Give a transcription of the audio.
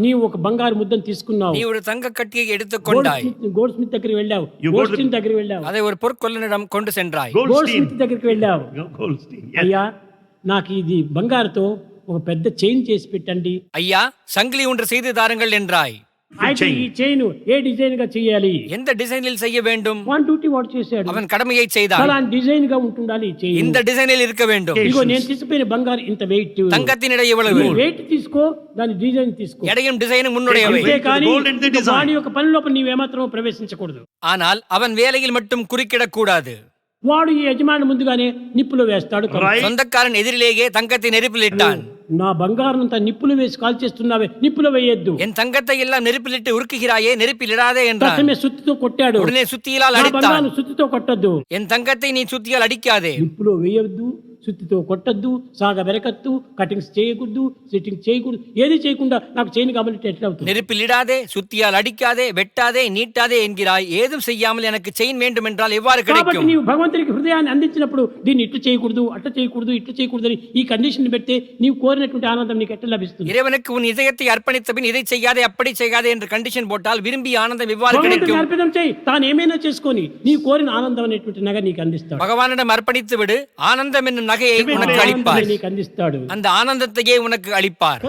నీవు ఒక బంగారు ముద్దను తీసుకున్నావు, நீ ஒரு தங்க கட்டியை எடுத்துக்கொண்டாய், గోల్డ్ స్మిత్ దగ్గరికి వెళ్ళావు, గోల్డ్ స్మిత్ దగ్గరికి వెళ్ళావు, அதை ஒரு பொற்கொல்லனிடம் கொண்டு சென்றாய். గోల్డ్ స్మిత్ దగ్గరికి వెళ్ళావు. Goldstein. Yes. అయ్యా నాకు ఇది బంగారుతో ఒక పెద్ద చైన్ చేసి పెట్టండి. ஐயா, சங்கிலி ஒன்று செய்து தாருங்கள் என்றாய். అయితే ఈ చైన్ ఏ డిజైన్ గా చేయాలి? எந்த డిజైనిல் செய்ய வேண்டும்? వన్ డ్యూటీ వాడు చేశాడు. அவன் கடமையை செய்தான். అలాంటి డిజైన్ గా ఉంటుండాలి ఈ చైన్. இந்த డిజైనిல் இருக்க வேண்டும். ఇదిగో నేను తీసుకుపోయిన బంగారు ఇంత వెయిట్, தங்கத்தின் எடை எவ்வளவு? వెయిట్ తీసుకో, దాని డిజైన్ తీసుకో. எடையும் டிசைனும் முன்னுடையவை. అంతే కానీ gold and the design. వాడి యొక్క పని లోపల నీవేమాత్రం ప్రవేశించకూడదు. ஆனால் அவன் வேலையில் மட்டும் குறுக்கிடக் கூடாது. వాడు ఈ యజమాని ముందుగానే నిప్పులో వేస్తాడు. Right. சொந்தக்காரன் எதிரிலேயே தங்கத்தை நெருப்பில் இட்டான். నా బంగారంతా నిప్పులు వేసి కాల్ చేస్తున్నావే, నిప్పులో వేయొద్దు. என் தங்கத்தை எல்லாம் நெருப்பிலிட்டு உருக்குகிறாயே, நெருப்பில் இடாதே என்றான். ప్రథమే సుత్తితో కొట్టాడు. உடனே சுத்தியால் నా அடித்தான். బంగారం సుత్తితో కొట్టద్దు, என் தங்கத்தை நீ சுத்தியால் அடிக்காதே, నిప్పులో వేయొద్దు, సుత్తితో కొట్టద్దు, సాగ వెరకద్దు, కటింగ్స్ చేయకూడదు, సెట్టింగ్ చేయకూడదు, ఏది చేయకుండా నాకు చైన్ కాబట్టి ఎట్లా అవుతుంది? நெருப்பில் இடாதே, சுத்தியால் அடிக்காதே, வெட்டாதே, நீட்டாதே என்கிறாய். ஏதும் செய்யாமல் எனக்கு செயின் வேண்டும் என்றால் எவ்வாறு కాబట్టి கிடைக்கும்? నీవు భగవంతునికి హృదయాన్ని అందించినప్పుడు దీన్ని ఇట్లా చేయకూడదు, అట్లా చేయకూడదు, ఇట్లా చేయకూడదు అని ఈ కండిషన్ పెడితే నీవు కోరినటువంటి ఆనందం నీకు ఎట్లా లభిస్తుంది? இறைவனுக்கு உன் இதயத்தை அர்ப்பணித்த பின் இதை செய்யாதே, அப்படி செய்யாதே என்று கண்டிஷன் போட்டால் விரும்பிய ஆனந்தம் எவ்வாறு భగవంతునికి கிடைக்கும்? అర్పితం చేయి, తాను ఏమైనా చేసుకొని నీ కోరిన ఆనందం అనేటువంటి నగ నీకు అందిస్తాడు. பகவானிடம் அர்ப்பணித்து விடு, ஆனந்தம் என்னும் நகையை உனக்கு அளிப்பார். నీకు అందిస్తాడు. அந்த ஆனந்தத்தையே உனக்கு அளிப்பார்.